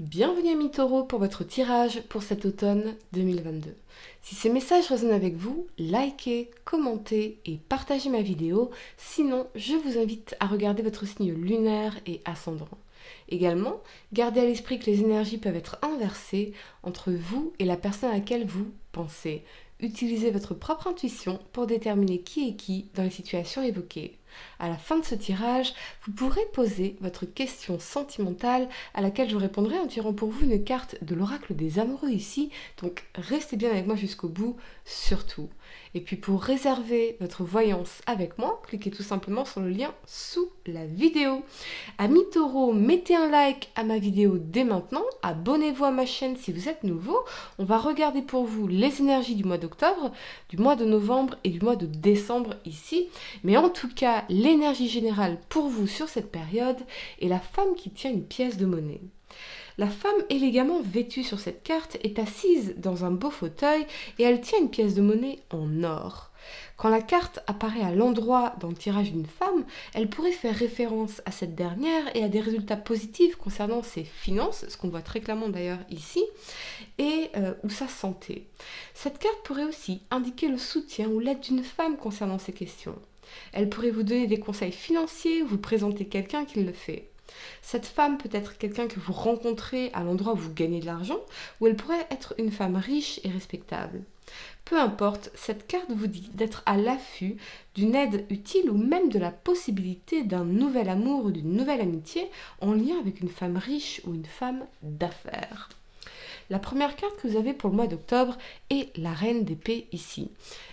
Bienvenue Amis Taureaux pour votre tirage pour cet automne 2022. Si ces messages résonnent avec vous, likez, commentez et partagez ma vidéo. Sinon, je vous invite à regarder votre signe lunaire et ascendant. Également, gardez à l'esprit que les énergies peuvent être inversées entre vous et la personne à laquelle vous pensez. Utilisez votre propre intuition pour déterminer qui est qui dans les situations évoquées. À la fin de ce tirage, vous pourrez poser votre question sentimentale à laquelle je répondrai en tirant pour vous une carte de l'oracle des amoureux ici. Donc restez bien avec moi jusqu'au bout, surtout. Et puis pour réserver votre voyance avec moi, cliquez tout simplement sur le lien sous la vidéo. Amis Taureaux, mettez un like à ma vidéo dès maintenant, abonnez-vous à ma chaîne si vous êtes nouveau. On va regarder pour vous les énergies du mois d'octobre, du mois de novembre et du mois de décembre ici. Mais en tout cas, l'énergie générale pour vous sur cette période est la femme qui tient une pièce de monnaie. La femme élégamment vêtue sur cette carte est assise dans un beau fauteuil et elle tient une pièce de monnaie en or. Quand la carte apparaît à l'endroit dans le tirage d'une femme, elle pourrait faire référence à cette dernière et à des résultats positifs concernant ses finances, ce qu'on voit très clairement d'ailleurs ici, ou sa santé. Cette carte pourrait aussi indiquer le soutien ou l'aide d'une femme concernant ces questions. Elle pourrait vous donner des conseils financiers ou vous présenter quelqu'un qui le fait. Cette femme peut être quelqu'un que vous rencontrez à l'endroit où vous gagnez de l'argent, ou elle pourrait être une femme riche et respectable. Peu importe, cette carte vous dit d'être à l'affût d'une aide utile ou même de la possibilité d'un nouvel amour ou d'une nouvelle amitié en lien avec une femme riche ou une femme d'affaires. La première carte que vous avez pour le mois d'octobre est la reine d'épée ici.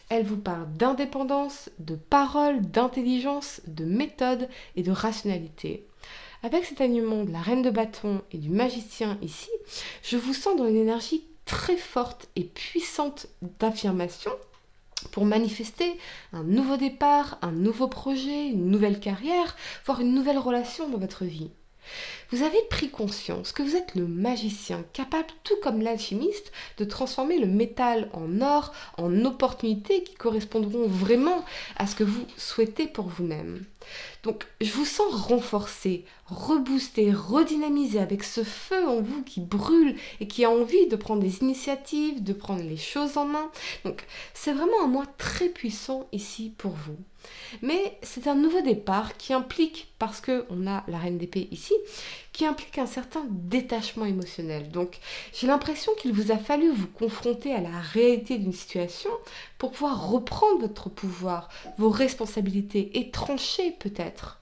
Elle vous parle d'indépendance, de parole, d'intelligence, de méthode et de rationalité. Avec cet alignement de la reine de bâton et du magicien ici, je vous sens dans une énergie très forte et puissante d'affirmation pour manifester un nouveau départ, un nouveau projet, une nouvelle carrière, voire une nouvelle relation dans votre vie. Vous avez pris conscience que vous êtes le magicien, capable, tout comme l'alchimiste, de transformer le métal en or, en opportunités qui correspondront vraiment à ce que vous souhaitez pour vous-même. Donc, je vous sens renforcé, reboosté, redynamisé avec ce feu en vous qui brûle et qui a envie de prendre des initiatives, de prendre les choses en main. Donc, c'est vraiment un mois très puissant ici pour vous. Mais c'est un nouveau départ qui implique, parce qu'on a la reine d'épée ici, qui implique un certain détachement émotionnel. Donc j'ai l'impression qu'il vous a fallu vous confronter à la réalité d'une situation pour pouvoir reprendre votre pouvoir, vos responsabilités et trancher peut-être.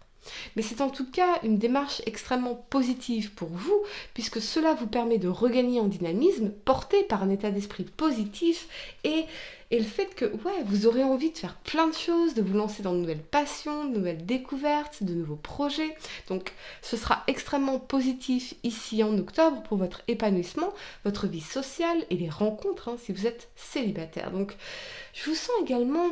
Mais c'est en tout cas une démarche extrêmement positive pour vous, puisque cela vous permet de regagner en dynamisme, porté par un état d'esprit positif et le fait que vous aurez envie de faire plein de choses, de vous lancer dans de nouvelles passions, de nouvelles découvertes, de nouveaux projets. Donc ce sera extrêmement positif ici en octobre pour votre épanouissement, votre vie sociale et les rencontres si vous êtes célibataire. Donc je vous sens également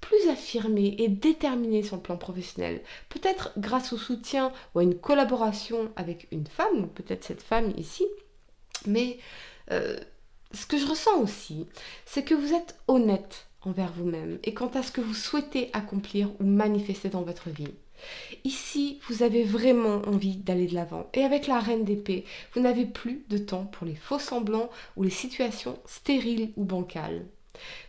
plus affirmé et déterminé sur le plan professionnel. Peut-être grâce au soutien ou à une collaboration avec une femme, ou peut-être cette femme ici. Mais ce que je ressens aussi, c'est que vous êtes honnête envers vous-même et quant à ce que vous souhaitez accomplir ou manifester dans votre vie. Ici, vous avez vraiment envie d'aller de l'avant. Et avec la reine d'épée, vous n'avez plus de temps pour les faux semblants ou les situations stériles ou bancales.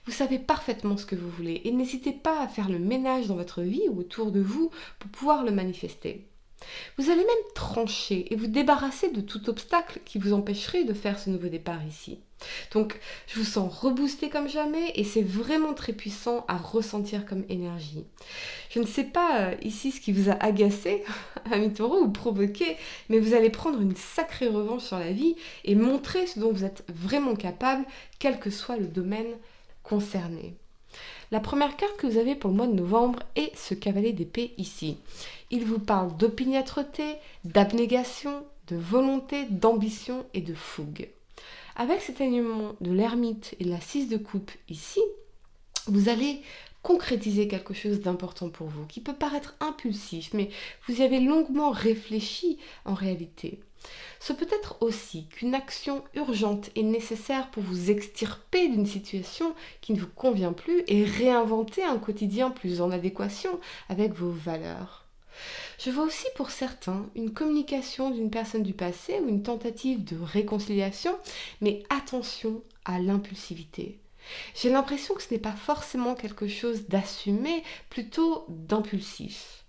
Vous savez parfaitement ce que vous voulez et n'hésitez pas à faire le ménage dans votre vie ou autour de vous pour pouvoir le manifester. Vous allez même trancher et vous débarrasser de tout obstacle qui vous empêcherait de faire ce nouveau départ ici. Donc, je vous sens reboosté comme jamais et c'est vraiment très puissant à ressentir comme énergie. Je ne sais pas ici ce qui vous a agacé, amis taureaux, ou provoqué, mais vous allez prendre une sacrée revanche sur la vie et montrer ce dont vous êtes vraiment capable, quel que soit le domaine concerné. La première carte que vous avez pour le mois de novembre est ce cavalier d'épée ici. Il vous parle d'opiniâtreté, d'abnégation, de volonté, d'ambition et de fougue. Avec cet alignement de l'ermite et de la 6 de coupe ici, vous allez concrétiser quelque chose d'important pour vous, qui peut paraître impulsif, mais vous y avez longuement réfléchi en réalité. Ce peut être aussi qu'une action urgente est nécessaire pour vous extirper d'une situation qui ne vous convient plus et réinventer un quotidien plus en adéquation avec vos valeurs. Je vois aussi pour certains une communication d'une personne du passé ou une tentative de réconciliation, mais attention à l'impulsivité. J'ai l'impression que ce n'est pas forcément quelque chose d'assumé, plutôt d'impulsif.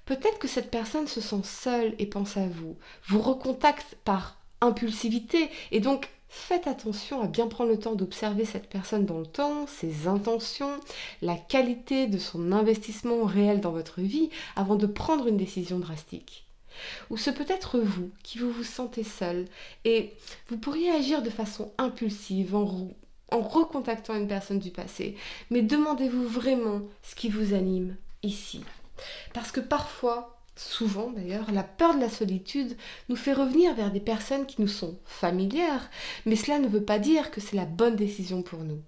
Peut-être que cette personne se sent seule et pense à vous, vous recontacte par impulsivité et donc faites attention à bien prendre le temps d'observer cette personne dans le temps, ses intentions, la qualité de son investissement réel dans votre vie avant de prendre une décision drastique. Ou ce peut être vous qui vous sentez seul et vous pourriez agir de façon impulsive en recontactant une personne du passé. Mais demandez-vous vraiment ce qui vous anime ici. Parce que parfois, souvent d'ailleurs, la peur de la solitude nous fait revenir vers des personnes qui nous sont familières, mais cela ne veut pas dire que c'est la bonne décision pour nous.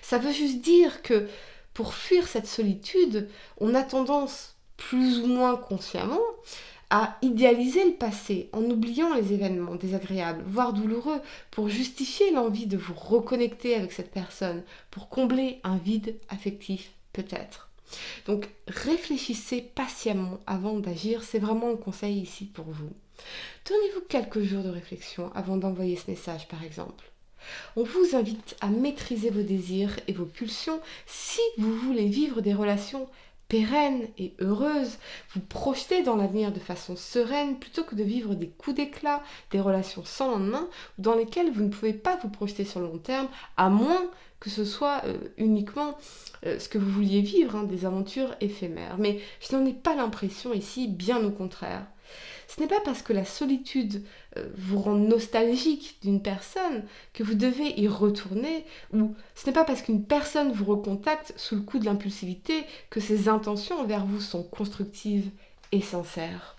Ça veut juste dire que pour fuir cette solitude, on a tendance, plus ou moins consciemment, à idéaliser le passé en oubliant les événements désagréables, voire douloureux, pour justifier l'envie de vous reconnecter avec cette personne, pour combler un vide affectif peut-être. Donc réfléchissez patiemment avant d'agir, c'est vraiment un conseil ici pour vous. Donnez-vous quelques jours de réflexion avant d'envoyer ce message par exemple. On vous invite à maîtriser vos désirs et vos pulsions si vous voulez vivre des relations pérennes et heureuses, vous projeter dans l'avenir de façon sereine plutôt que de vivre des coups d'éclat, des relations sans lendemain dans lesquelles vous ne pouvez pas vous projeter sur le long terme à moins que ce soit uniquement ce que vous vouliez vivre, des aventures éphémères. Mais je n'en ai pas l'impression ici, bien au contraire. Ce n'est pas parce que la solitude vous rend nostalgique d'une personne que vous devez y retourner, ou ce n'est pas parce qu'une personne vous recontacte sous le coup de l'impulsivité que ses intentions envers vous sont constructives et sincères.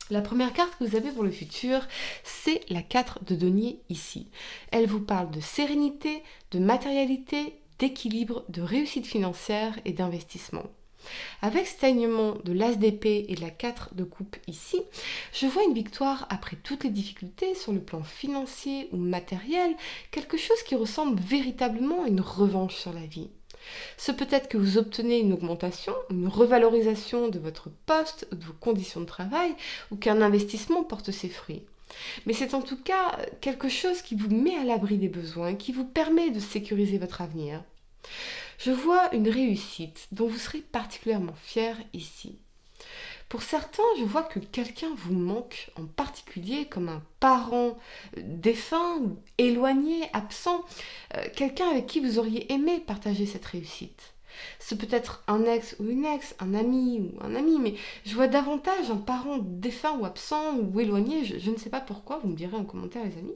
La première carte que vous avez pour le futur, c'est la 4 de denier ici. Elle vous parle de sérénité, de matérialité, d'équilibre, de réussite financière et d'investissement. Avec cet alignement de l'as d'épée et de la 4 de coupe ici, je vois une victoire après toutes les difficultés sur le plan financier ou matériel, quelque chose qui ressemble véritablement à une revanche sur la vie. Ce peut être que vous obtenez une augmentation, une revalorisation de votre poste, de vos conditions de travail, ou qu'un investissement porte ses fruits. Mais c'est en tout cas quelque chose qui vous met à l'abri des besoins, qui vous permet de sécuriser votre avenir. Je vois une réussite dont vous serez particulièrement fier ici. Pour certains, je vois que quelqu'un vous manque en particulier, comme un parent défunt, éloigné, absent, quelqu'un avec qui vous auriez aimé partager cette réussite. Ce peut être un ex ou une ex, un ami ou un ami, mais je vois davantage un parent défunt ou absent ou éloigné, je ne sais pas pourquoi, vous me direz en commentaire les amis.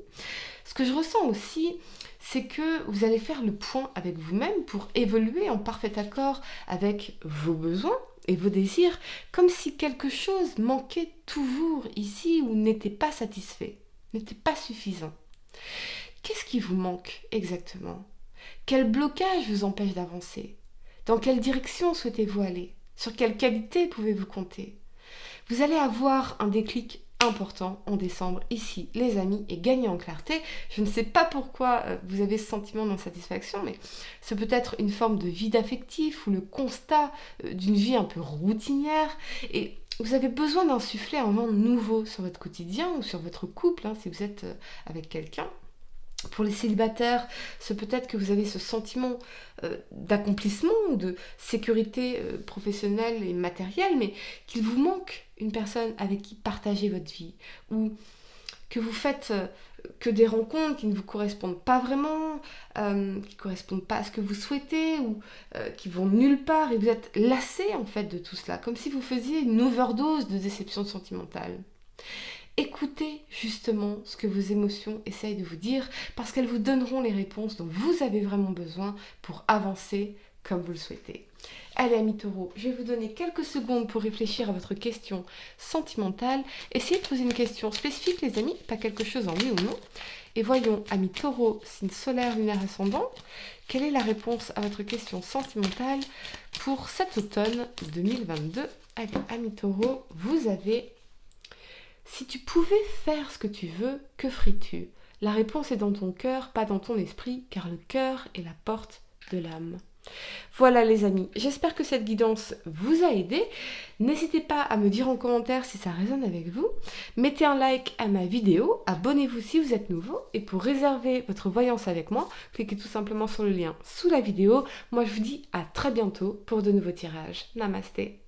Ce que je ressens aussi, c'est que vous allez faire le point avec vous-même pour évoluer en parfait accord avec vos besoins et vos désirs, comme si quelque chose manquait toujours ici ou n'était pas satisfait, n'était pas suffisant. Qu'est-ce qui vous manque exactement ? Quel blocage vous empêche d'avancer ? Dans quelle direction souhaitez-vous aller ? Sur quelle qualité pouvez-vous compter ? Vous allez avoir un déclic important en décembre ici, les amis, et gagner en clarté. Je ne sais pas pourquoi vous avez ce sentiment d'insatisfaction, mais ce peut être une forme de vide affectif ou le constat d'une vie un peu routinière. Et vous avez besoin d'insuffler un vent nouveau sur votre quotidien ou sur votre couple, si vous êtes avec quelqu'un. Pour les célibataires, ce peut être que vous avez ce sentiment d'accomplissement ou de sécurité professionnelle et matérielle, mais qu'il vous manque une personne avec qui partager votre vie, ou que vous faites que des rencontres qui ne vous correspondent pas vraiment, qui ne correspondent pas à ce que vous souhaitez, ou qui vont nulle part, et vous êtes lassé en fait de tout cela, comme si vous faisiez une overdose de déception sentimentale. Écoutez justement ce que vos émotions essayent de vous dire parce qu'elles vous donneront les réponses dont vous avez vraiment besoin pour avancer comme vous le souhaitez. Allez amis taureaux, je vais vous donner quelques secondes pour réfléchir à votre question sentimentale. Essayez de poser une question spécifique les amis, pas quelque chose en oui ou non. Et voyons, amis taureaux, signe solaire, lunaire, ascendant, quelle est la réponse à votre question sentimentale pour cet automne 2022 ? Allez, amis taureaux, vous avez... Si tu pouvais faire ce que tu veux, que ferais-tu ? La réponse est dans ton cœur, pas dans ton esprit, car le cœur est la porte de l'âme. Voilà les amis, j'espère que cette guidance vous a aidé. N'hésitez pas à me dire en commentaire si ça résonne avec vous. Mettez un like à ma vidéo, abonnez-vous si vous êtes nouveau. Et pour réserver votre voyance avec moi, cliquez tout simplement sur le lien sous la vidéo. Moi je vous dis à très bientôt pour de nouveaux tirages. Namasté.